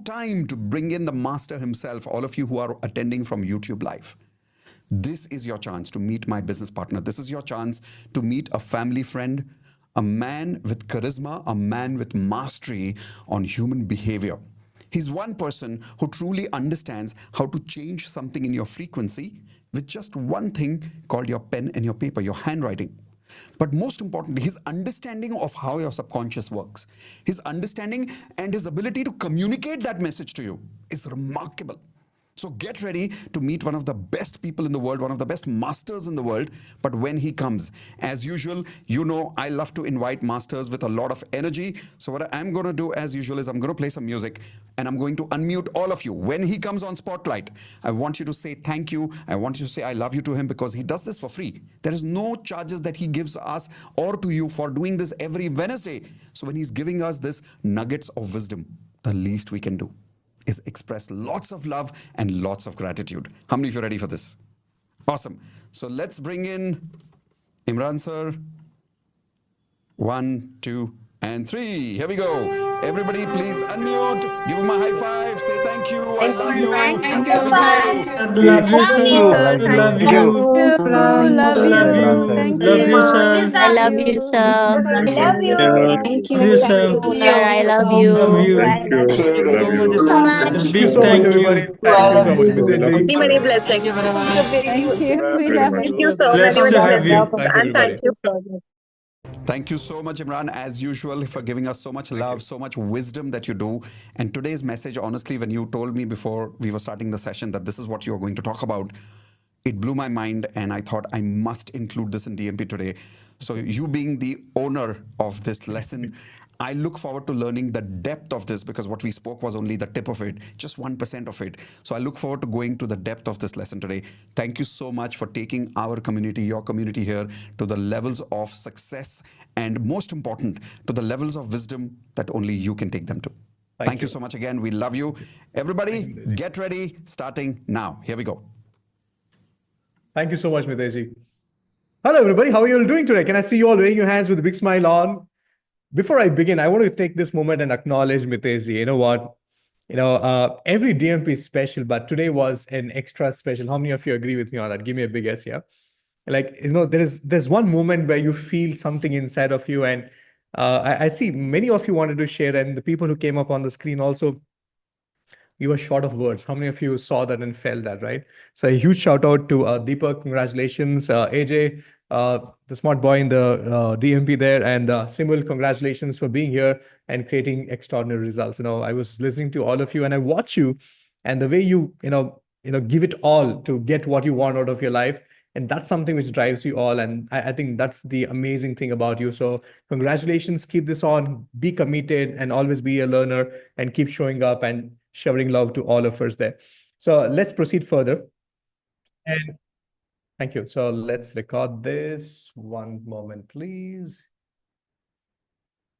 time to bring in the master himself, all of you who are attending from YouTube Live. This is your chance to meet my business partner. This is your chance to meet a family friend, a man with charisma, a man with mastery on human behavior. He's one person who truly understands how to change something in your frequency with just one thing called your pen and your paper, your handwriting. But most importantly, his understanding of how your subconscious works, his understanding and his ability to communicate that message to you is remarkable. So get ready to meet one of the best people in the world, one of the best masters in the world. But when he comes, as usual, you know I love to invite masters with a lot of energy. So what I'm going to do as usual is I'm going to play some music and I'm going to unmute all of you. When he comes on Spotlight, I want you to say thank you. I want you to say I love you to him because he does this for free. There is no charges that he gives us or to you for doing this every Wednesday. So when he's giving us this nuggets of wisdom, the least we can do is express lots of love and lots of gratitude. How many of you are ready for this? Awesome. So let's bring in Imran sir. 1, 2, and 3. Here we go. Everybody please unmute. Give him a high five. Say thank you. I love you. Thank you. Here we go. I love you, sir. I love Thank you. you, bro. Love I love you. you. Thank Love you, you. sir. I love you, sir. I love you. Thank Love you, you. sir. Thank you, sir. I love you. Love you. Thank you. Love you. A Thank big you so much, thank everybody. you. Thank you so much, We love Mitesh. you, Many, sir. many blessings. Thank you. We Very love much. Thank you. you so Blessed many, to many have you. blessings. Thank you, And thank everybody. you so much. Thank you so much, Imran, as usual, for giving us so much love, so much wisdom that you do. And today's message, honestly, when you told me before we were starting the session that this is what you're going to talk about, it blew my mind. And I thought I must include this in DMP today. So you being the owner of this lesson, I look forward to learning the depth of this because what we spoke was only the tip of it, just 1% of it. So I look forward to going to the depth of this lesson today. Thank you so much for taking our community, your community here to the levels of success and most important, to the levels of wisdom that only you can take them to. Thank you so much again. We love you. Everybody, get ready, starting now. Here we go. Thank you so much, Mitesh. Hello, everybody. How are you all doing today? Can I see you all raising your hands with a big smile on? Before I begin, I want to take this moment and acknowledge Mitesh. You know what? Every DMP is special, but today was an extra special. How many of you agree with me on that? Give me a big yes, yeah. Like, there's one moment where you feel something inside of you, and I see many of you wanted to share, and the people who came up on the screen also, you were short of words. How many of you saw that and felt that, right? So a huge shout out to Deepak. Congratulations. AJ, the smart boy in the DMP there, and Simul, congratulations for being here and creating extraordinary results. I was listening to all of you and I watch you and the way you give it all to get what you want out of your life. And that's something which drives you all. And I think that's the amazing thing about you. So congratulations, keep this on, be committed and always be a learner and keep showing up and showering love to all of us there. So let's proceed further. And thank you. So let's record this. One moment, please.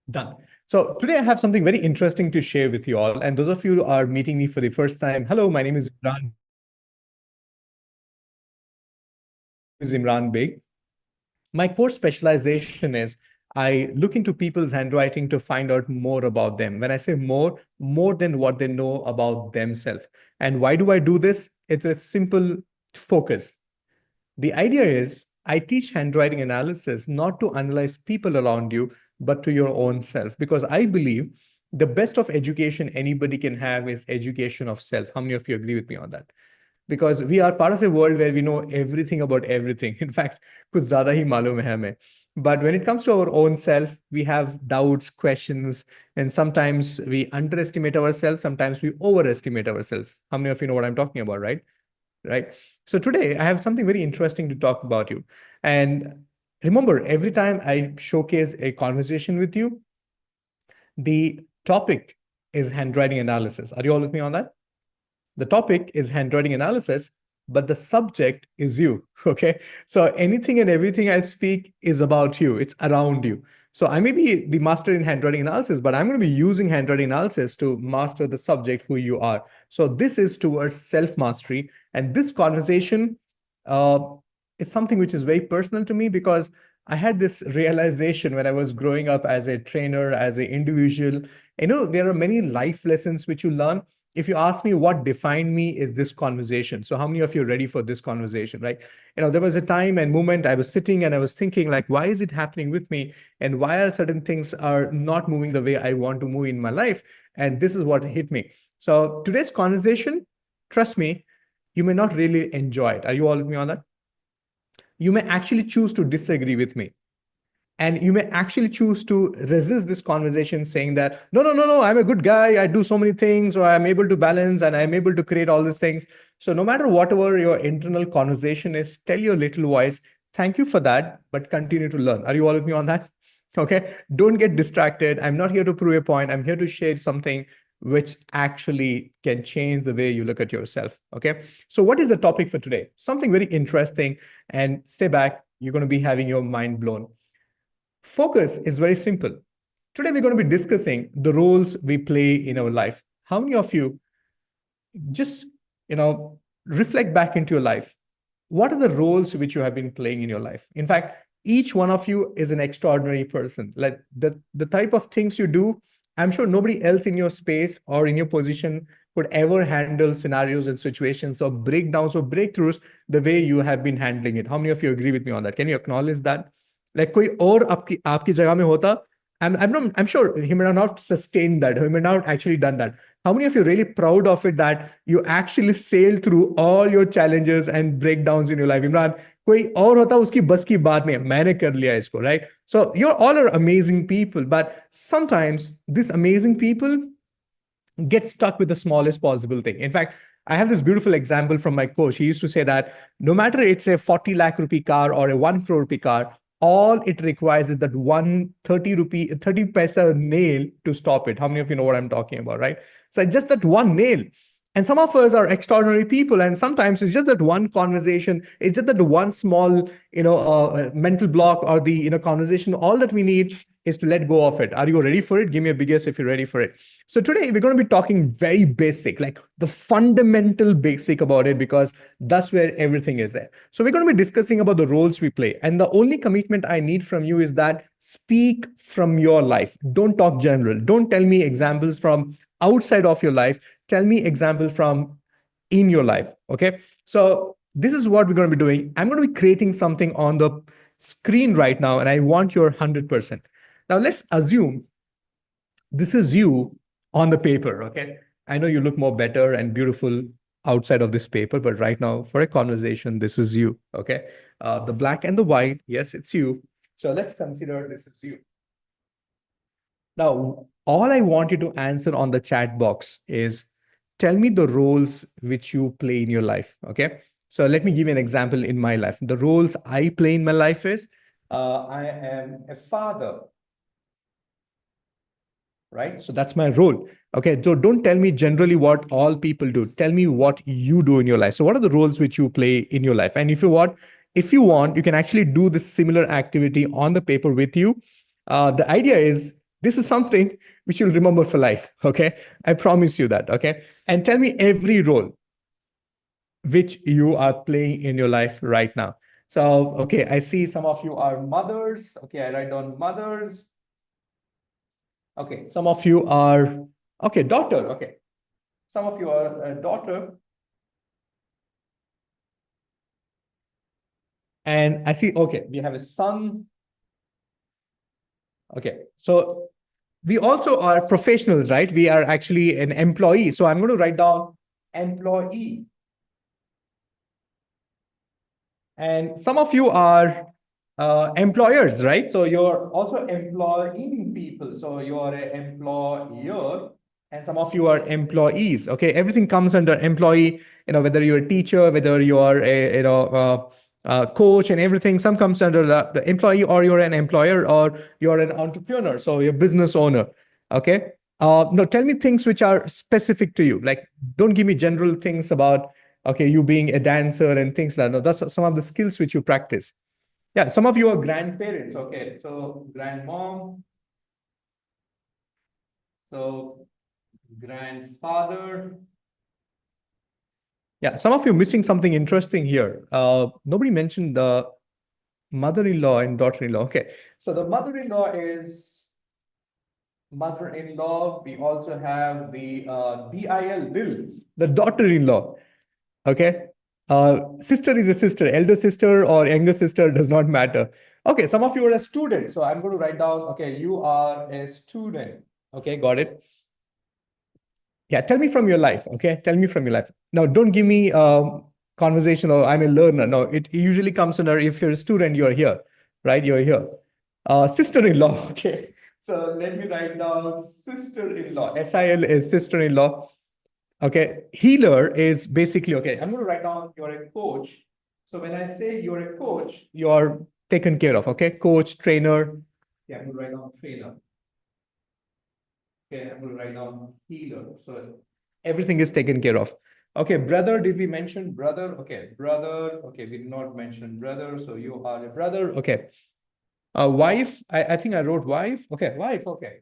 Done. So today I have something very interesting to share with you all. And those of you who are meeting me for the first time, hello, my name is Imran Beg. My core specialization is I look into people's handwriting to find out more about them. When I say more than what they know about themselves. And why do I do this? It's a simple focus. The idea is I teach handwriting analysis not to analyze people around you, but to your own self. Because I believe the best of education anybody can have is education of self. How many of you agree with me on that? Because we are part of a world where we know everything about everything. In fact, kuch zyada hi malum hai hame. But when it comes to our own self, we have doubts, questions, and sometimes we underestimate ourselves, sometimes we overestimate ourselves. How many of you know what I'm talking about, right? Right. So today I have something very interesting to talk about you. And remember, every time I showcase a conversation with you, the topic is handwriting analysis. Are you all with me on that? The topic is handwriting analysis, but the subject is you, okay? So anything and everything I speak is about you. It's around you. So I may be the master in handwriting analysis, but I'm going to be using handwriting analysis to master the subject who you are. So this is towards self-mastery. And this conversation is something which is very personal to me because I had this realization when I was growing up as a trainer, as an individual, There are many life lessons which you learn. If you ask me what defined me is this conversation. So how many of you are ready for this conversation, right? There was a time and moment I was sitting and I was thinking like, why is it happening with me? And why are certain things are not moving the way I want to move in my life? And this is what hit me. So today's conversation, trust me, you may not really enjoy it. Are you all with me on that? You may actually choose to disagree with me. And you may actually choose to resist this conversation saying that, no, I'm a good guy. I do so many things, or I'm able to balance and I'm able to create all these things. So no matter whatever your internal conversation is, tell your little voice, thank you for that, but continue to learn. Are you all with me on that? Okay. Don't get distracted. I'm not here to prove a point. I'm here to share something which actually can change the way you look at yourself. Okay. So what is the topic for today? Something very interesting. And stay back. You're going to be having your mind blown. Focus is very simple. Today, we're going to be discussing the roles we play in our life. How many of you just, reflect back into your life? What are the roles which you have been playing in your life? In fact, each one of you is an extraordinary person. Like the type of things you do, I'm sure nobody else in your space or in your position could ever handle scenarios and situations or breakdowns or breakthroughs the way you have been handling it. How many of you agree with me on that? Can you acknowledge that? Like कोई और आपकी जगह में होता, I'm sure he may not sustain that. He may not actually done that. How many of you are really proud of it that you actually sailed through all your challenges and breakdowns in your life? Imran, कोई और होता उसकी बस की बात नहीं है, मैंने कर लिया इसको, right? So you're all are amazing people, but sometimes these amazing people get stuck with the smallest possible thing. In fact, I have this beautiful example from my coach. He used to say that no matter it's a 40 lakh rupee car or a 1 crore rupee car, all it requires is that 30 paisa nail to stop it. How many of you know what I'm talking about, right? So just that one nail. And some of us are extraordinary people, and sometimes it's just that one conversation, it's just that one small, mental block or the conversation. All that we need is to let go of it. Are you ready for it? Give me a big yes if you're ready for it. So today we're going to be talking very basic, like the fundamental basic about it, because that's where everything is there. So we're going to be discussing about the roles we play, and the only commitment I need from you is that speak from your life. Don't talk general. Don't tell me examples from outside of your life. Tell me example from in your life. Okay. So this is what we're going to be doing. I'm going to be creating something on the screen right now, and I want your 100%. Now let's assume this is you on the paper. Okay. I know you look more better and beautiful outside of this paper, but right now for a conversation, this is you. Okay. The black and the white. Yes, it's you. So let's consider this is you. Now, all I want you to answer on the chat box is tell me the roles which you play in your life. Okay. So let me give you an example in my life. The roles I play in my life is I am a father. Right. So that's my role. Okay. So don't tell me generally what all people do. Tell me what you do in your life. So what are the roles which you play in your life? And if you want, you can actually do this similar activity on the paper with you. The idea is this is something which you'll remember for life. Okay. I promise you that. Okay. And tell me every role which you are playing in your life right now. So, okay. I see some of you are mothers. Okay. I write down mothers. Okay, some of you are, okay, daughter, okay. Some of you are a daughter. And I see, okay, we have a son. Okay, so we also are professionals, right? We are actually an employee. So I'm going to write down employee. And some of you are employers, right? So you're also employing people. So you're an employer, and some of you are employees. Okay, everything comes under employee. Whether you're a teacher, whether you are a coach, and everything. Some comes under the employee, or you're an employer, or you're an entrepreneur. So you're a business owner. Okay. No, tell me things which are specific to you. Like, don't give me general things about okay, you being a dancer and things like that. No, that's some of the skills which you practice. Yeah, some of you are grandparents. Okay, so grandmom. So grandfather. Yeah, some of you are missing something interesting here. Nobody mentioned the mother-in-law and daughter-in-law. Okay, so the mother-in-law is mother-in-law. We also have the DIL, the daughter-in-law. Okay. Sister is a sister, elder sister or younger sister does not matter. Okay, some of you are a student. So I'm going to write down, okay, you are a student. Okay, got it. Yeah, tell me from your life. Okay, tell me from your life. Now, don't give me conversation or I'm a learner. No, it usually comes under if you're a student, you're here, right? You're here. Sister-in-law. Okay. So let me write down sister-in-law. SIL is sister-in-law. Okay. Healer is basically, okay, I'm going to write down you're a coach. So when I say you're a coach, you're taken care of. Okay. Coach, trainer. Yeah, I'm going to write down trainer. Okay, I'm going to write down healer. So everything is taken care of. Okay, brother, did we mention brother? Okay, brother. Okay, we did not mention brother. So you are a brother. Okay. Wife, I think I wrote wife. Okay, wife. Okay.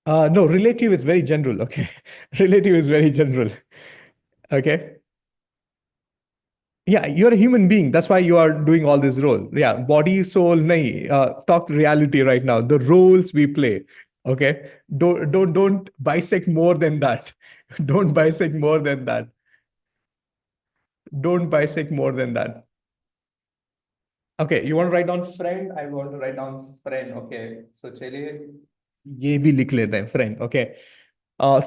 No, relative is very general. Okay. Relative is very general. Okay. Yeah, you're a human being. That's why you are doing all this role. Yeah, body, soul, nahi. Talk reality right now. The roles we play. Okay. Don't bisect more than that. Don't bisect more than that. Don't bisect more than that. Okay, you want to write down friend? I want to write down friend. Okay. So चलिए ये भी लिख लेते हैं friend. Okay.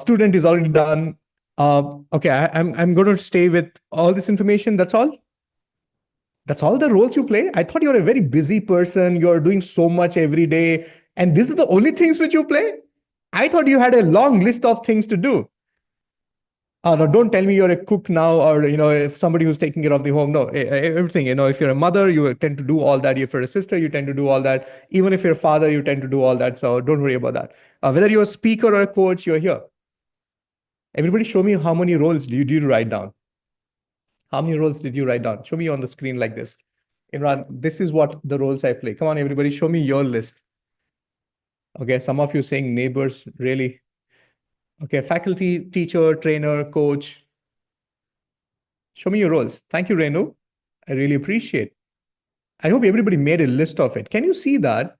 Student is already done. Okay, I'm going to stay with all this information. That's all. That's all the roles you play? I thought you're a very busy person. You're doing so much every day. And this is the only things which you play? I thought you had a long list of things to do. No, don't tell me you're a cook now or, if somebody who's taking care of the home. No, everything, if you're a mother, you tend to do all that. If you're a sister, you tend to do all that. Even if you're a father, you tend to do all that. So don't worry about that. Whether you're a speaker or a coach, you're here. Everybody show me how many roles did you write down? How many roles did you write down? Show me on the screen like this. Imran, this is what the roles I play. Come on, everybody, show me your list. Okay, some of you saying neighbors, really? Okay, faculty, teacher, trainer, coach. Show me your roles. Thank you, Renu. I really appreciate. I hope everybody made a list of it. Can you see that?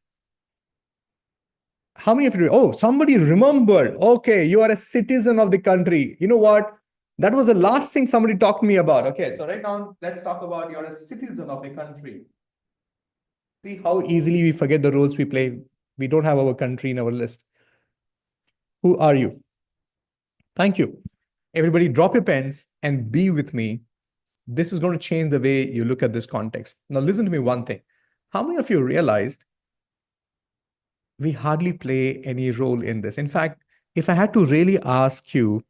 How many of you? Oh, somebody remembered. Okay, you are a citizen of the country. You know what? That was the last thing somebody talked to me about. Okay, so right now, let's talk about you're a citizen of a country. See how easily we forget the roles we play. We don't have our country in our list. Who are you? Thank you. Everybody drop your pens and be with me. This is going to change the way you look at this context. Now listen to me one thing. How many of you realized we hardly play any role in this? In fact, if I had to really ask you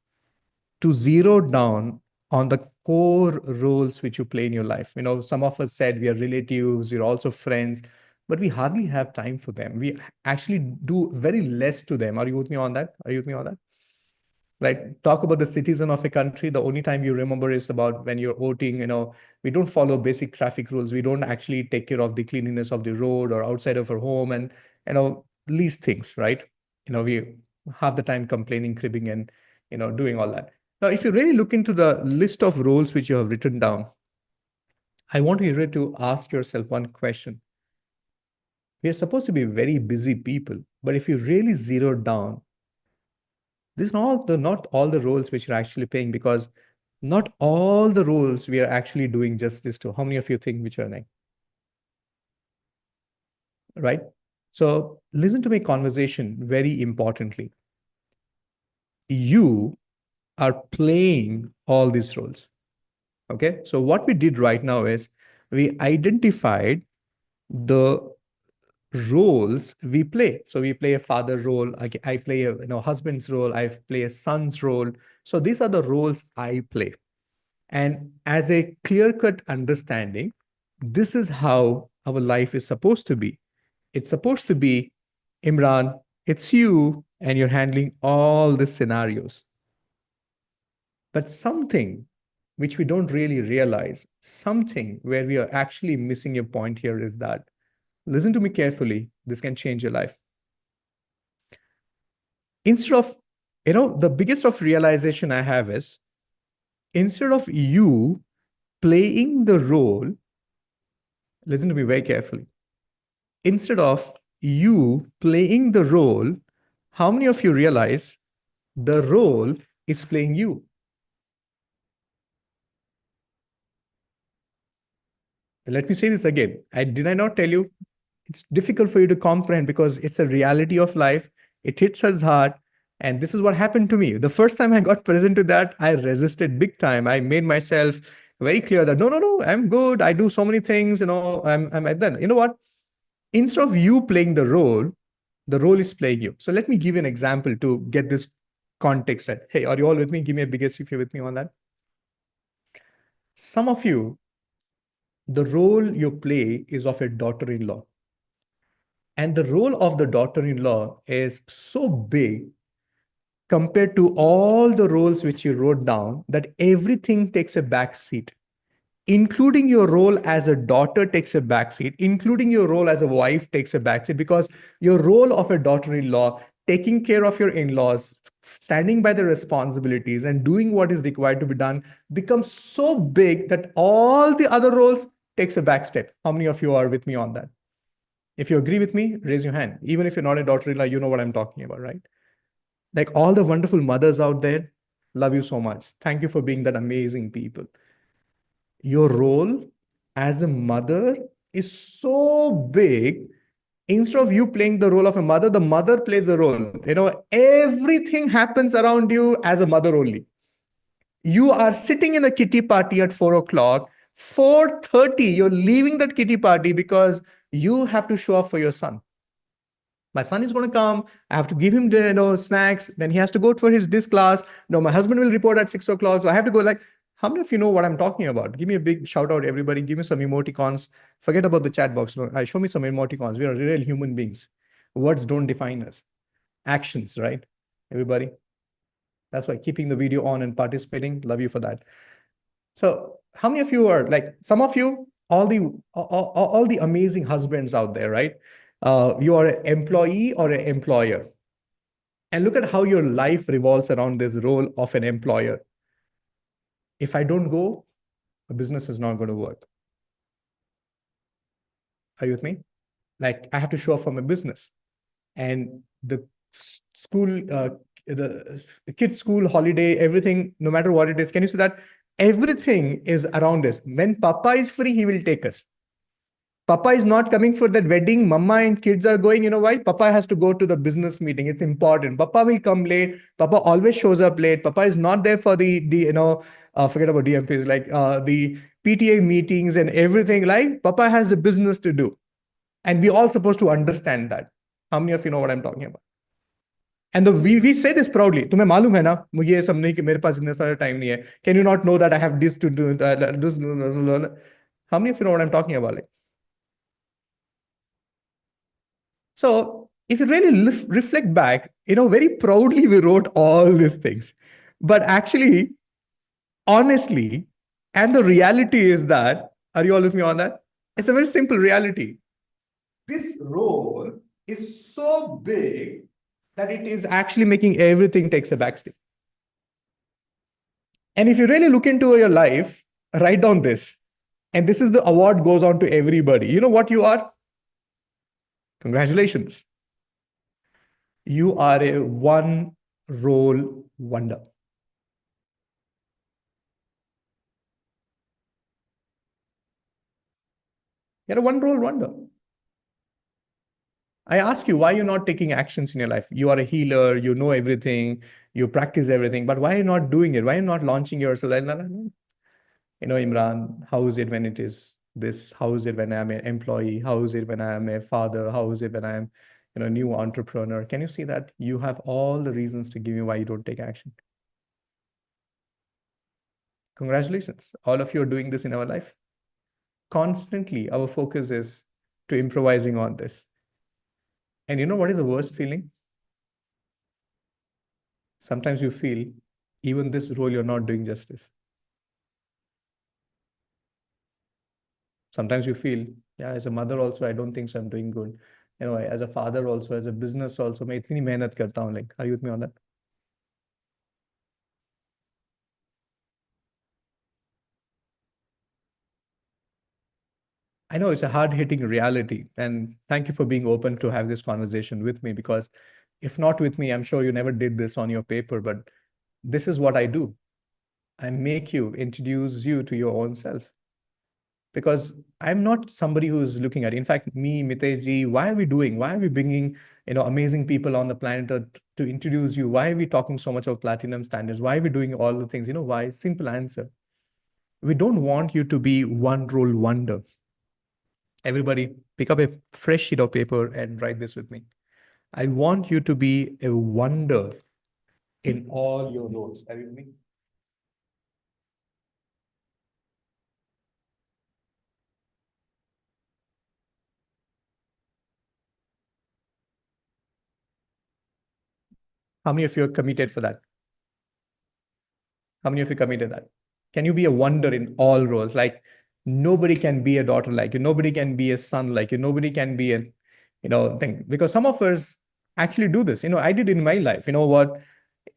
to zero down on the core roles which you play in your life, some of us said we are relatives, we're also friends, but we hardly have time for them. We actually do very less to them. Are you with me on that? Are you with me on that? Right? Talk about the citizen of a country. The only time you remember is about when you're voting. We don't follow basic traffic rules. We don't actually take care of the cleanliness of the road or outside of our home and, these things, right? We have the time complaining, cribbing, and, doing all that. Now, if you really look into the list of roles which you have written down, I want you to ask yourself one question. We are supposed to be very busy people, but if you really zero down, these are not all the roles which you're actually playing, because not all the roles we are actually doing justice to. How many of you think which are like? Right? So listen to my conversation very importantly. You are playing all these roles. Okay. So what we did right now is we identified the roles we play. So we play a father role. I play a husband's role. I play a son's role. So these are the roles I play. And as a clear-cut understanding, this is how our life is supposed to be. It's supposed to be, Imran, it's you, and you're handling all the scenarios. But something which we don't really realize, something where we are actually missing a point here is that, listen to me carefully, this can change your life. Instead of, the biggest of realization I have is, instead of you playing the role, listen to me very carefully. Instead of you playing the role, how many of you realize the role is playing you? Let me say this again. Did I not tell you it's difficult for you to comprehend because it's a reality of life. It hits us hard. And this is what happened to me. The first time I got present to that, I resisted big time. I made myself very clear that no, I'm good. I do so many things, I'm at then. You know what? Instead of you playing the role is playing you. So let me give you an example to get this context right. Hey, are you all with me? Give me a biggest if you're with me on that. Some of you, the role you play is of a daughter-in-law. And the role of the daughter-in-law is so big compared to all the roles which you wrote down that everything takes a back seat, including your role as a daughter takes a back seat, including your role as a wife takes a back seat, because your role of a daughter-in-law, taking care of your in-laws, standing by the responsibilities and doing what is required to be done becomes so big that all the other roles takes a back step. How many of you are with me on that? If you agree with me, raise your hand. Even if you're not a daughter-in-law, you know what I'm talking about, right? Like all the wonderful mothers out there, love you so much. Thank you for being that amazing people. Your role as a mother is so big. Instead of you playing the role of a mother, the mother plays a role. Everything happens around you as a mother only. You are sitting in a kitty party at 4 o'clock. 4:30, you're leaving that kitty party because you have to show up for your son. My son is going to come. I have to give him the snacks. Then he has to go for this class. My husband will report at 6 o'clock. So I have to go. Like, how many of you know what I'm talking about? Give me a big shout out, everybody. Give me some emoticons. Forget about the chat box. Show me some emoticons. We are real human beings. Words don't define us. Actions, right? Everybody. That's why keeping the video on and participating. Love you for that. So how many of you are like, some of you, all the amazing husbands out there, right? You are an employee or an employer. And look at how your life revolves around this role of an employer. If I don't go, the business is not going to work. Are you with me? Like I have to show up for my business. And the school, the kids' school, holiday, everything, no matter what it is, can you see that? Everything is around us. When Papa is free, he will take us. Papa is not coming for that wedding. Mama and kids are going. You know why? Papa has to go to the business meeting. It's important. Papa will come late. Papa always shows up late. Papa is not there for the forget about DMPs, like the PTA meetings and everything. Like Papa has a business to do. And we all supposed to understand that. How many of you know what I'm talking about? And we say this proudly. तुम्हें मालूम है ना मुझे ये सब नहीं कि मेरे पास इतना सारा time नहीं है. Can you not know that I have this to do? How many of you know what I'm talking about? Like, so if you really reflect back, very proudly we wrote all these things. But actually, honestly, and the reality is that, are you all with me on that? It's a very simple reality. This role is so big that it is actually making everything takes a backstep. And if you really look into your life, write down this. And this is the award goes on to everybody. You know what you are? Congratulations. You are a one role wonder. You're a one role wonder. I ask you, why you're not taking actions in your life? You are a healer, you know everything, you practice everything, but why are you not doing it? Why are you not launching yourself? Imran, how is it when it is this? How is it when I'm an employee? How is it when I am a father? How is it when I'm a new entrepreneur? Can you see that? You have all the reasons to give me why you don't take action. Congratulations. All of you are doing this in our life. Constantly, our focus is to improvising on this. And you know what is the worst feeling? Sometimes you feel even this role you're not doing justice. Sometimes you feel, yeah, as a mother also, I don't think so I'm doing good. As a father also, as a business also, मैं इतनी मेहनत करता हूँ. Like, are you with me on that? I know it's a hard-hitting reality, and thank you for being open to have this conversation with me, because if not with me, I'm sure you never did this on your paper, but this is what I do. I make you introduce you to your own self, because I'm not somebody who's looking at it. In fact, me, Mitesh ji, why are we bringing, amazing people on the planet Earth to introduce you? Why are we talking so much of platinum standards? Why are we doing all the things? Why? Simple answer. We don't want you to be one role wonder. Everybody, pick up a fresh sheet of paper and write this with me. I want you to be a wonder in all your roles. Are you with me? How many of you are committed for that? How many of you committed that? Can you be a wonder in all roles? Like, nobody can be a daughter like you. Nobody can be a son like you. Nobody can be a, thing. Because some of us actually do this. I did in my life. You know what?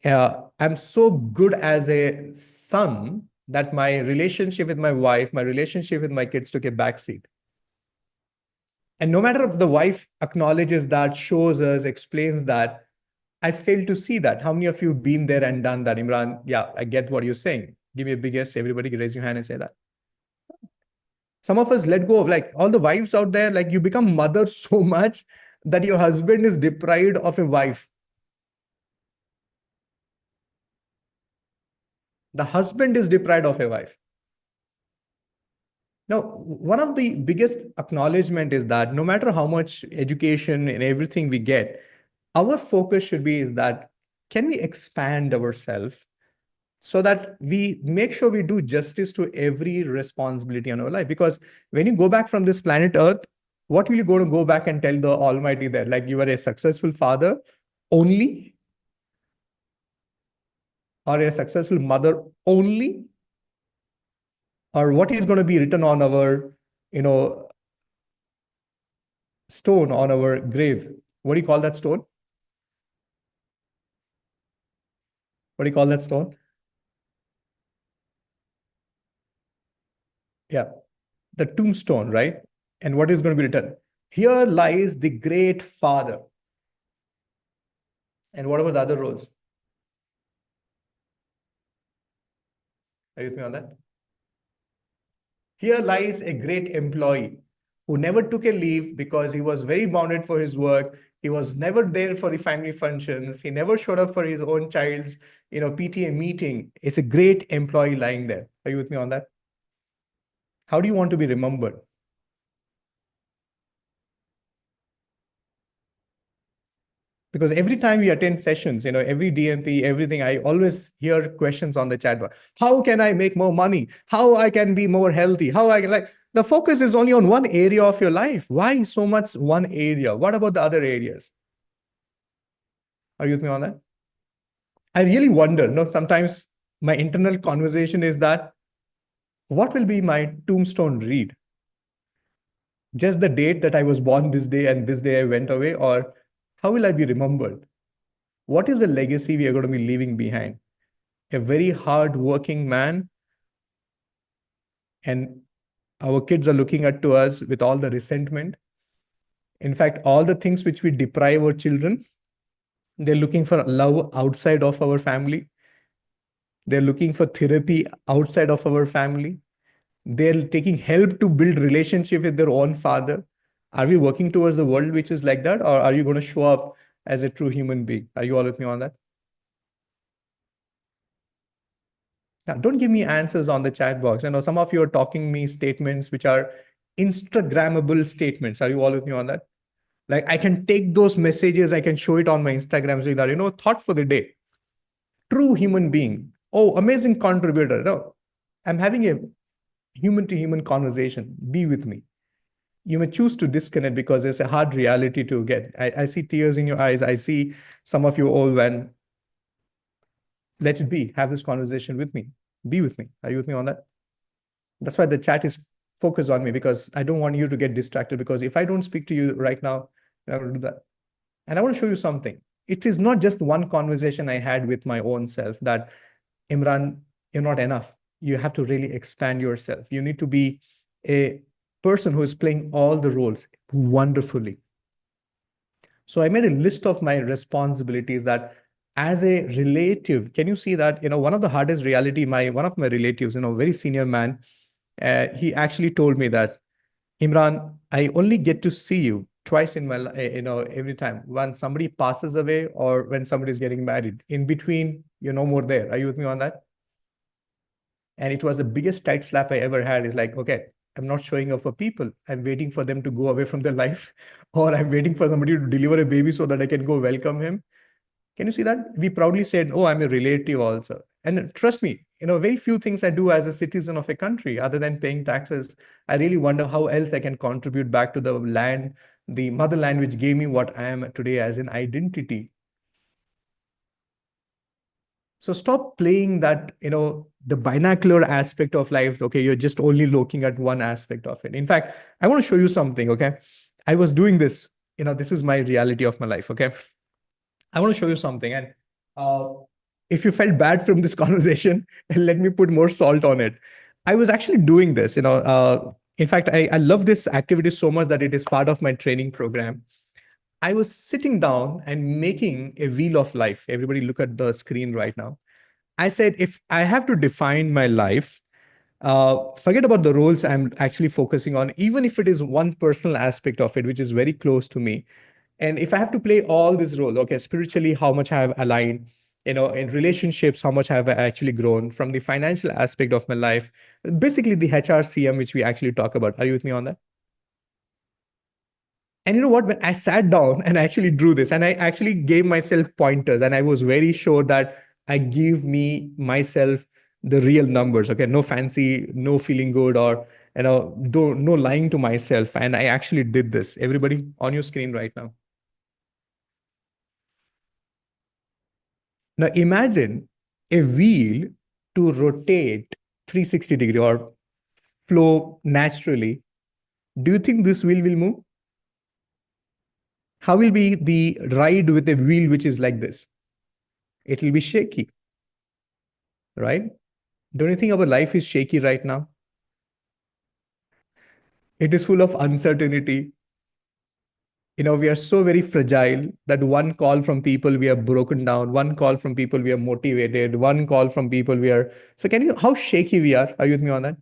I'm so good as a son that my relationship with my wife, my relationship with my kids took a backseat. And no matter if the wife acknowledges that, shows us, explains that, I fail to see that. How many of you been there and done that, Imran? Yeah, I get what you're saying. Give me a big yes. Everybody raise your hand and say that. Some of us let go of, like, all the wives out there, like, you become mother so much that your husband is deprived of a wife. The husband is deprived of a wife. Now, one of the biggest acknowledgement is that no matter how much education and everything we get, our focus should be is that, can we expand ourselves so that we make sure we do justice to every responsibility in our life? Because when you go back from this planet Earth, what will you go back and tell the Almighty there? Like, you were a successful father only, or a successful mother only, or what is going to be written on our, stone on our grave? What do you call that stone? What do you call that stone? Yeah, the tombstone, right? And what is going to be written? Here lies the great father. And what about the other roles? Are you with me on that? Here lies a great employee who never took a leave because he was very bounded for his work. He was never there for the family functions. He never showed up for his own child's, PTA meeting. It's a great employee lying there. Are you with me on that? How do you want to be remembered? Because every time we attend sessions, every DMP, everything, I always hear questions on the chat bar. How can I make more money? How I can be more healthy? How I can, like, the focus is only on one area of your life. Why so much one area? What about the other areas? Are you with me on that? I really wonder, sometimes my internal conversation is that, what will be my tombstone read? Just the date that I was born this day and this day I went away? Or how will I be remembered? What is the legacy we are going to be leaving behind? A very hard-working man, and our kids are looking at to us with all the resentment. In fact, all the things which we deprive our children, they're looking for love outside of our family. They're looking for therapy outside of our family. They're taking help to build relationship with their own father. Are we working towards the world which is like that, or are you going to show up as a true human being? Are you all with me on that? Now, don't give me answers on the chat box. Some of you are talking me statements which are Instagrammable statements. Are you all with me on that? Like, I can take those messages, I can show it on my Instagram, saying that, thought for the day. True human being. Oh, amazing contributor. No, I'm having a human to human conversation. Be with me. You may choose to disconnect because there's a hard reality to get. I see tears in your eyes. I see some of you all when. Let it be. Have this conversation with me. Be with me. Are you with me on that? That's why the chat is focused on me, because I don't want you to get distracted, because if I don't speak to you right now, I will do that. And I want to show you something. It is not just one conversation I had with my own self that, Imran, you're not enough. You have to really expand yourself. You need to be a person who is playing all the roles wonderfully. So I made a list of my responsibilities that as a relative, can you see that, one of the hardest reality, one of my relatives, very senior man, he actually told me that, Imran, I only get to see you twice in my life, every time when somebody passes away or when somebody is getting married. In between, you're no more there. Are you with me on that? And it was the biggest tight slap I ever had. Is like, okay, I'm not showing up for people. I'm waiting for them to go away from their life, or I'm waiting for somebody to deliver a baby so that I can go welcome him. Can you see that? We proudly said, oh, I'm a relative also. And trust me, very few things I do as a citizen of a country other than paying taxes. I really wonder how else I can contribute back to the land, the motherland, which gave me what I am today as an identity. So stop playing that, the binocular aspect of life. Okay, you're just only looking at one aspect of it. In fact, I want to show you something, okay? I was doing this, this is my reality of my life, okay? I want to show you something. And if you felt bad from this conversation, let me put more salt on it. I was actually doing this, in fact, I love this activity so much that it is part of my training program. I was sitting down and making a wheel of life. Everybody look at the screen right now. I said, if I have to define my life, forget about the roles I'm actually focusing on, even if it is one personal aspect of it, which is very close to me. And if I have to play all these roles, okay, spiritually, how much I have aligned, in relationships, how much have I actually grown from the financial aspect of my life, basically the HRCM, which we actually talk about. Are you with me on that? And you know what? When I sat down and I actually drew this, and I actually gave myself pointers, and I was very sure that I give me myself the real numbers. Okay, no fancy, no feeling good, or no lying to myself. And I actually did this. Everybody on your screen right now. Now imagine a wheel to rotate 360 degree or flow naturally. Do you think this wheel will move? How will be the ride with a wheel which is like this? It will be shaky, right? Don't you think our life is shaky right now? It is full of uncertainty. We are so very fragile that one call from people we are broken down, one call from people we are motivated, one call from people we are. So how shaky we are you with me on that?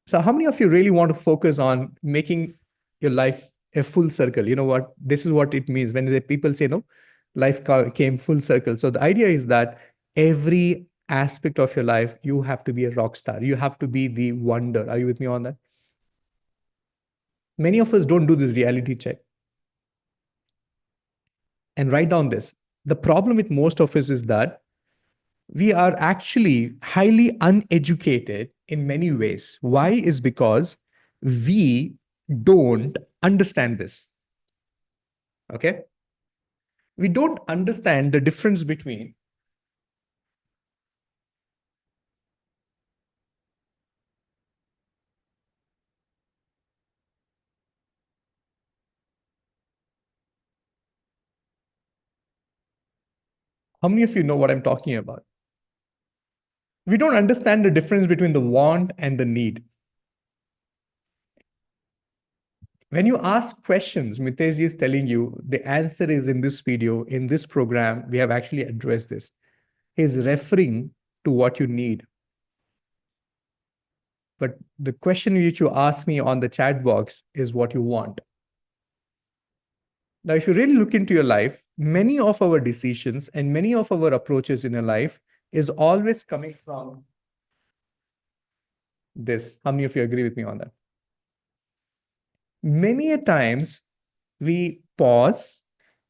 So how many of you really want to focus on making your life a full circle? You know what? This is what it means when the people say, no, life came full circle. So the idea is that every aspect of your life, you have to be a rock star. You have to be the wonder. Are you with me on that? Many of us don't do this reality check. And write down this. The problem with most of us is that we are actually highly uneducated in many ways. Why? Is because we don't understand this. Okay? We don't understand the difference between how many of you know what I'm talking about? We don't understand the difference between the want and the need. When you ask questions, Mitesh is telling you the answer is in this video, in this program, we have actually addressed this. He's referring to what you need. But the question which you ask me on the chat box is what you want. Now, if you really look into your life, many of our decisions and many of our approaches in your life is always coming from this. How many of you agree with me on that? Many a times we pause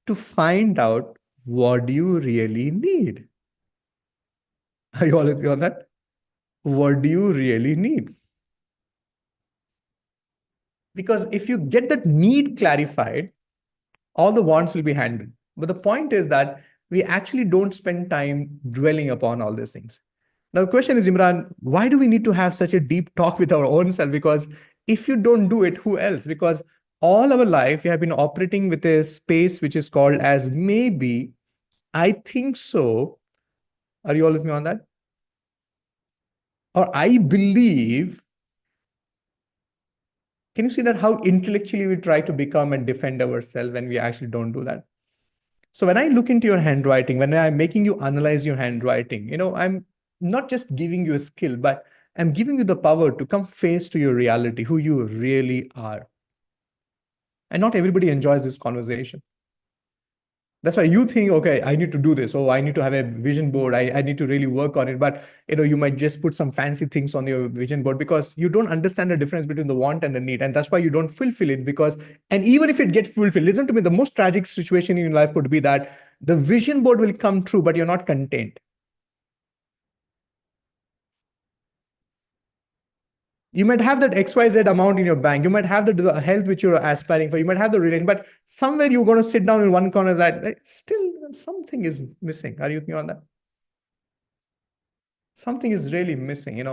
to find out what do you really need. Are you all with me on that? What do you really need? Because if you get that need clarified, all the wants will be handled. But the point is that we actually don't spend time dwelling upon all these things. Now, the question is, Imran, why do we need to have such a deep talk with our own self? Because if you don't do it, who else? Because all our life, we have been operating with a space which is called as maybe, I think so. Are you all with me on that? or I believe. Can you see that how intellectually we try to become and defend ourselves when we actually don't do that? So when I look into your handwriting, when I'm making you analyze your handwriting, I'm not just giving you a skill, but I'm giving you the power to come face to your reality, who you really are. And not everybody enjoys this conversation. That's why you think, okay, I need to do this. Oh, I need to have a vision board. I need to really work on it. But you might just put some fancy things on your vision board because you don't understand the difference between the want and the need. And that's why you don't fulfill it and even if it gets fulfilled, listen to me, the most tragic situation in your life could be that the vision board will come true, but you're not content. You might have that XYZ amount in your bank. You might have the health which you're aspiring for. You might have the relation, but somewhere you're going to sit down in one corner that still something is missing. Are you with me on that? Something is really missing,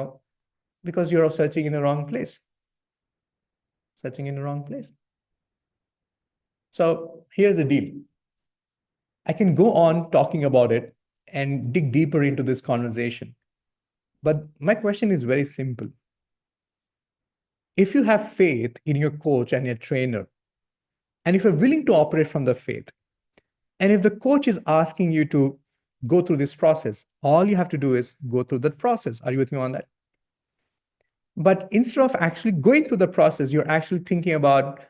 because you're searching in the wrong place. Searching in the wrong place. So here's the deal. I can go on talking about it and dig deeper into this conversation. But my question is very simple. If you have faith in your coach and your trainer, and if you're willing to operate from the faith, and if the coach is asking you to go through this process, all you have to do is go through that process. Are you with me on that? But instead of actually going through the process, you're actually thinking about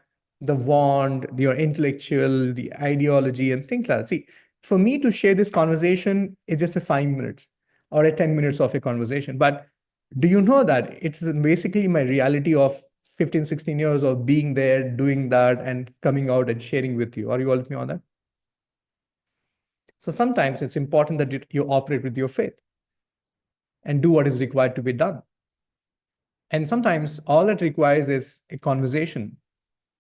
the want, your intellectual, the ideology, and things like that. See, for me to share this conversation, it's just a 5 minutes or a 10 minutes of a conversation. But do you know that it's basically my reality of 15, 16 years of being there, doing that, and coming out and sharing with you? Are you all with me on that? So sometimes it's important that you operate with your faith and do what is required to be done. And sometimes all that requires is a conversation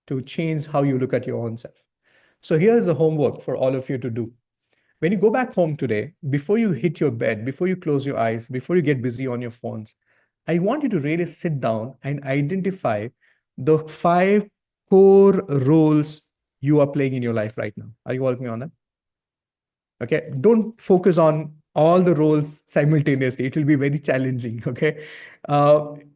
to change how you look at your own self. So here is the homework for all of you to do. When you go back home today, before you hit your bed, before you close your eyes, before you get busy on your phones, I want you to really sit down and identify the 5 core roles you are playing in your life right now. Are you all with me on that? Okay, don't focus on all the roles simultaneously. It will be very challenging. Okay,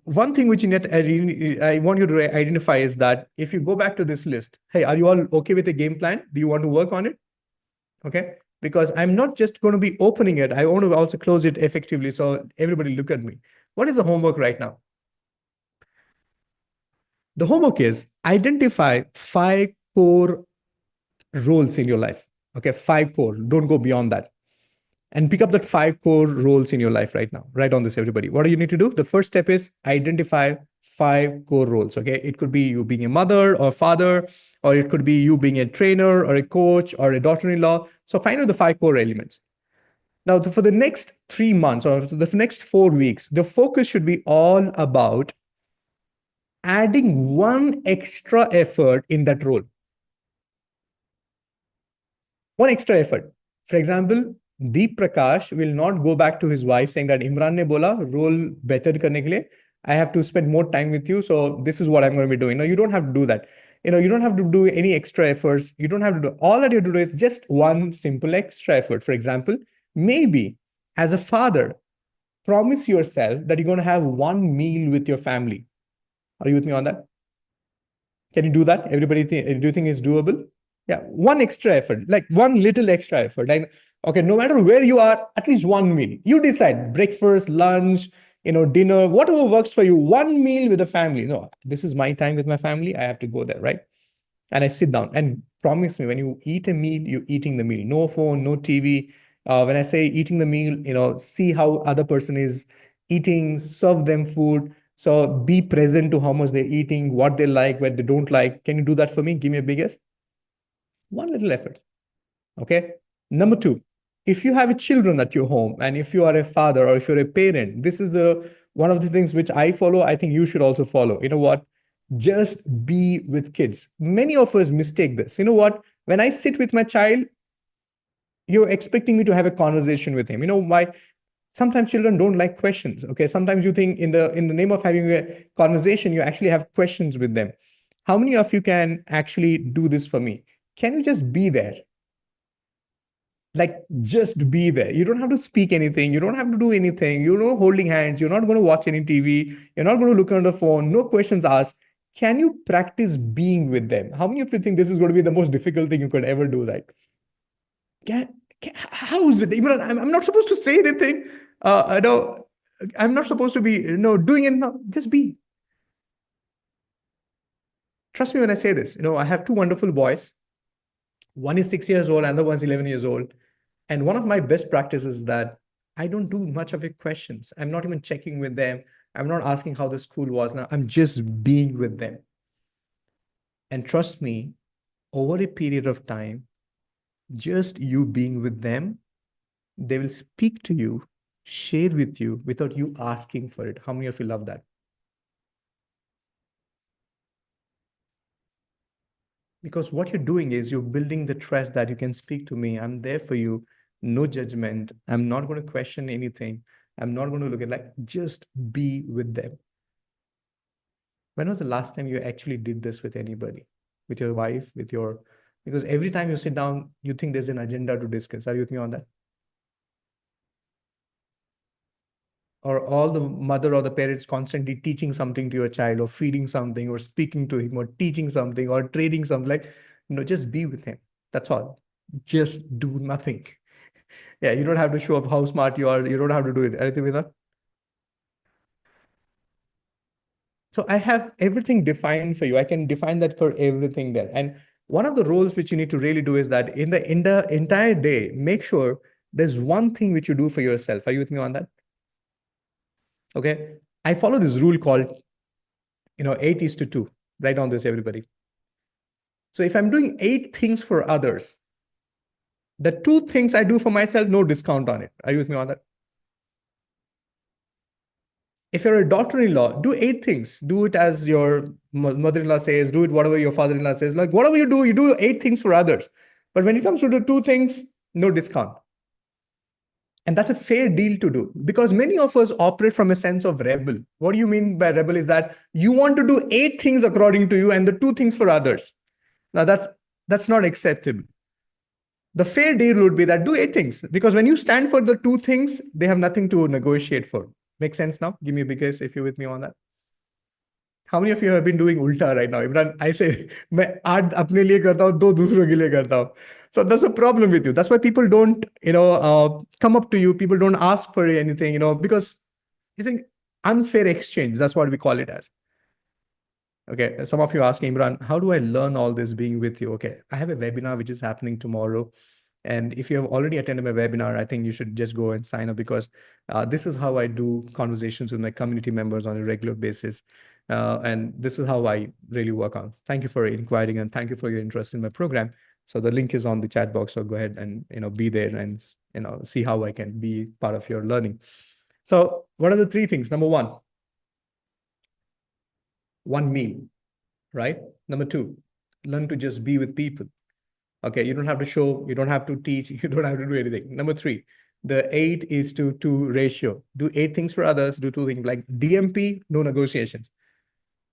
one thing which I want you to identify is that if you go back to this list, hey, are you all okay with the game plan? Do you want to work on it? Okay, because I'm not just going to be opening it. I want to also close it effectively. So everybody look at me. What is the homework right now? The homework is identify 5 core roles in your life. Okay, 5 core. Don't go beyond that. And pick up that 5 core roles in your life right now. Write on this, everybody. What do you need to do? The first step is identify 5 core roles. Okay, it could be you being a mother or father, or it could be you being a trainer or a coach or a daughter-in-law. So find out the 5 core elements. Now, for the next 3 months or the next 4 weeks, the focus should be all about adding one extra effort in that role. One extra effort. For example, Deep Prakash will not go back to his wife saying that Imran ne bola role better karne ke liye, I have to spend more time with you. So this is what I'm going to be doing. No, you don't have to do that. You don't have to do any extra efforts. You don't have to do all that you do is just one simple extra effort. For example, maybe as a father, promise yourself that you're going to have one meal with your family. Are you with me on that? Can you do that? Everybody, do you think it's doable? Yeah, one extra effort, like one little extra effort. And okay, no matter where you are, at least one meal. You decide breakfast, lunch, dinner, whatever works for you. One meal with the family. No, this is my time with my family. I have to go there, right? And I sit down and promise me when you eat a meal, you're eating the meal. No phone, no TV. When I say eating the meal, see how other person is eating, serve them food. So be present to how much they're eating, what they like, what they don't like. Can you do that for me? Give me a biggest. One little effort. Okay. Number 2, if you have children at your home and if you are a father or if you're a parent, this is one of the things which I follow. I think you should also follow. You know what? Just be with kids. Many of us mistake this. You know what? When I sit with my child, you're expecting me to have a conversation with him. You know why? Sometimes children don't like questions. Okay. Sometimes you think in the name of having a conversation, you actually have questions with them. How many of you can actually do this for me? Can you just be there? Like, just be there. You don't have to speak anything. You don't have to do anything. You're not holding hands. You're not going to watch any TV. You're not going to look on the phone. No questions asked. Can you practice being with them? How many of you think this is going to be the most difficult thing you could ever do, right? How is it? Imran, I'm not supposed to say anything. No, I'm not supposed to be doing it. No, just be. Trust me when I say this. I have two wonderful boys. One is 6 years old, and the one's 11 years old. And one of my best practices is that I don't do much of your questions. I'm not even checking with them. I'm not asking how the school was. Now I'm just being with them. And trust me, over a period of time, just you being with them, they will speak to you, share with you without you asking for it. How many of you love that? Because what you're doing is you're building the trust that you can speak to me. I'm there for you. No judgment. I'm not going to question anything. I'm not going to look at, like, just be with them. When was the last time you actually did this with anybody? With your wife, because every time you sit down, you think there's an agenda to discuss. Are you with me on that? Or all the mother or the parents constantly teaching something to your child, or feeding something, or speaking to him, or teaching something, or trading something. Like, just be with him. That's all. Just do nothing. Yeah, you don't have to show up how smart you are. You don't have to do it. Anything with that? So I have everything defined for you. I can define that for everything there. And one of the roles which you need to really do is that in the entire day, make sure there's one thing which you do for yourself. Are you with me on that? Okay. I follow this rule called, 8:2. Write down this, everybody. So if I'm doing 8 things for others, the 2 things I do for myself, no discount on it. Are you with me on that? If you're a daughter-in-law, do 8 things. Do it as your mother-in-law says, do it whatever your father-in-law says. Like, whatever you do 8 things for others. But when it comes to the 2 things, no discount. And that's a fair deal to do, because many of us operate from a sense of rebel. What do you mean by rebel? Is that you want to do 8 things according to you and the 2 things for others. Now that's not acceptable. The fair deal would be that do 8 things, because when you stand for the 2 things, they have nothing to negotiate for. Make sense now? Give me a big yes if you're with me on that. How many of you have been doing ulta right now? Imran, I say, मैं 8 अपने लिए करता हूँ, 2 दूसरों के लिए करता हूँ. So that's a problem with you. That's why people don't, come up to you. People don't ask for anything, because you think unfair exchange. That's what we call it as. Okay. Some of you asking, Imran, how do I learn all this being with you? Okay. I have a webinar which is happening tomorrow. And if you have already attended my webinar, I think you should just go and sign up, because this is how I do conversations with my community members on a regular basis. And this is how I really work on. Thank you for inquiring, and thank you for your interest in my program. So the link is on the chat box. So go ahead and be there and see how I can be part of your learning. So what are the 3 things? Number 1, one meal, right? Number 2, learn to just be with people. Okay, you don't have to show, you don't have to teach, you don't have to do anything. Number 3, the 8:2 ratio. Do 8 things for others, do 2 things. Like DMP, no negotiations.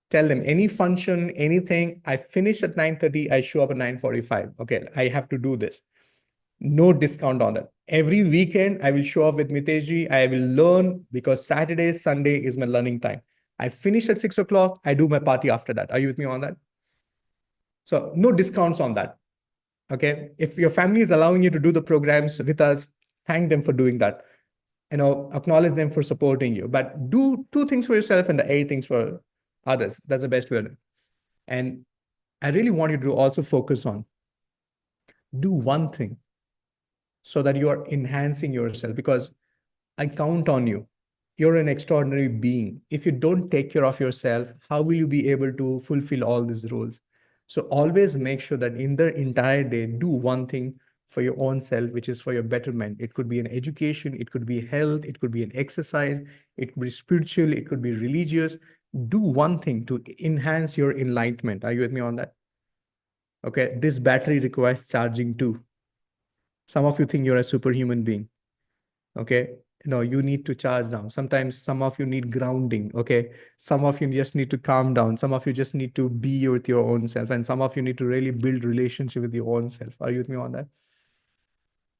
Tell them any function, anything, I finish at 9:30, I show up at 9:45. Okay, I have to do this. No discount on that. Every weekend, I will show up with Mitejji. I will learn, because Saturday, Sunday is my learning time. I finish at 6 o'clock. I do my party after that. Are you with me on that? So no discounts on that. Okay. If your family is allowing you to do the programs with us, thank them for doing that. Acknowledge them for supporting you. But do 2 things for yourself and the 8 things for others. That's the best way to do it. And I really want you to also focus on do 1 thing so that you are enhancing yourself, because I count on you. You're an extraordinary being. If you don't take care of yourself, how will you be able to fulfill all these roles? So always make sure that in the entire day, do 1 thing for your own self, which is for your betterment. It could be an education, it could be health, it could be an exercise, it could be spiritual, it could be religious. Do 1 thing to enhance your enlightenment. Are you with me on that? Okay, this battery requires charging too. Some of you think you're a superhuman being. Okay, no, you need to charge down. Sometimes some of you need grounding. Okay, some of you just need to calm down. Some of you just need to be with your own self, and some of you need to really build relationship with your own self. Are you with me on that?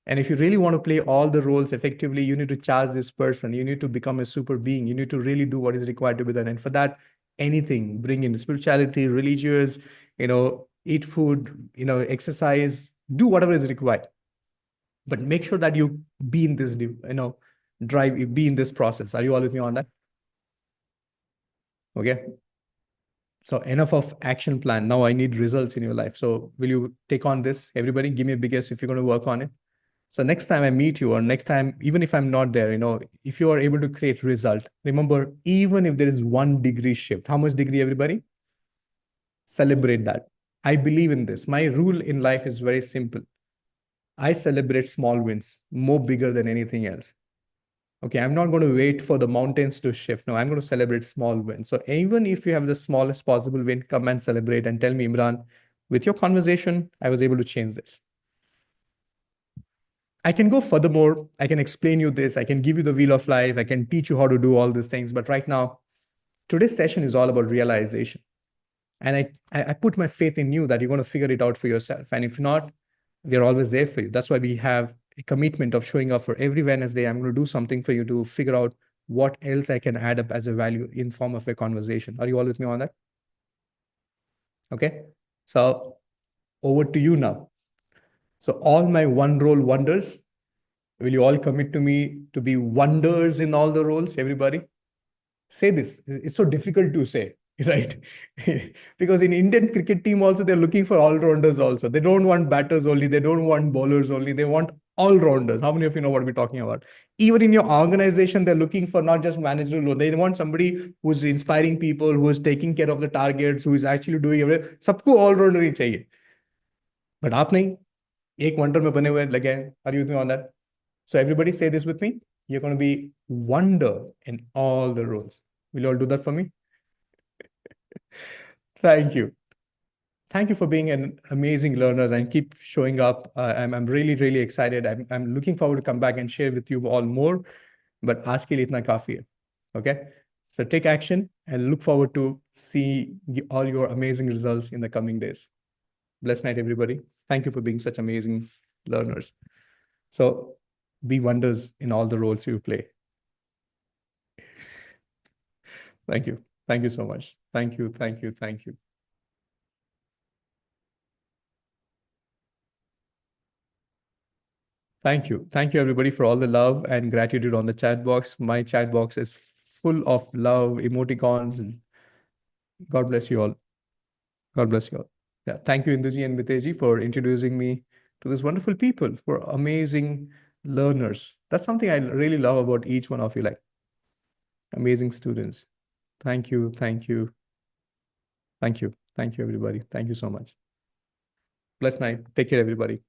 And if you really want to play all the roles effectively, you need to charge this person. You need to become a super being. You need to really do what is required to be done. And for that, anything, bring in spirituality, religious, eat food, exercise, do whatever is required. But make sure that you be in this, drive, be in this process. Are you all with me on that? Okay. So enough of action plan. Now I need results in your life. So will you take on this? Everybody, give me a big yes if you're going to work on it. So next time I meet you, or next time, even if I'm not there, if you are able to create result, remember, even if there is 1 degree shift, how much degree, everybody? Celebrate that. I believe in this. My rule in life is very simple. I celebrate small wins, more bigger than anything else. Okay, I'm not going to wait for the mountains to shift. No, I'm going to celebrate small wins. So even if you have the smallest possible win, come and celebrate and tell me, Imran, with your conversation, I was able to change this. I can go furthermore. I can explain you this. I can give you the wheel of life. I can teach you how to do all these things. But right now, today's session is all about realization. And I put my faith in you that you're going to figure it out for yourself. And if not, we're always there for you. That's why we have a commitment of showing up for every Wednesday. I'm going to do something for you to figure out what else I can add up as a value in form of a conversation. Are you all with me on that? Okay. So over to you now. So all my one role wonders, will you all commit to me to be wonders in all the roles, everybody? Say this. It's so difficult to say, right? Because in Indian cricket team also, they're looking for all-rounders also. They don't want batters only. They don't want bowlers only. They want all-rounders. How many of you know what we're talking about? Even in your organization, they're looking for not just managerial role. They want somebody who's inspiring people, who is taking care of the targets, who is actually doing everything. सबको all-rounder ही चाहिए. But आप नहीं. एक wonder में बने हुए लगे हैं. Are you with me on that? So everybody say this with me. You're going to be wonder in all the roles. Will you all do that for me? Thank you. Thank you for being an amazing learners and keep showing up. I'm really, really excited. I'm looking forward to come back and share with you all more. But आज के लिए इतना काफी है. Okay? So take action and look forward to see all your amazing results in the coming days. Blessed night, everybody. Thank you for being such amazing learners. So be wonders in all the roles you play. Thank you. Thank you so much. Thank you. Thank you. Thank you. Thank you. Thank you, everybody, for all the love and gratitude on the chat box. My chat box is full of love, emoticons. God bless you all. God bless you all. Yeah. Thank you, Induji and Miteji, for introducing me to these wonderful people, for amazing learners. That's something I really love about each one of you, like amazing students. Thank you. Thank you. Thank you. Thank you, everybody. Thank you so much. Blessed night. Take care, everybody.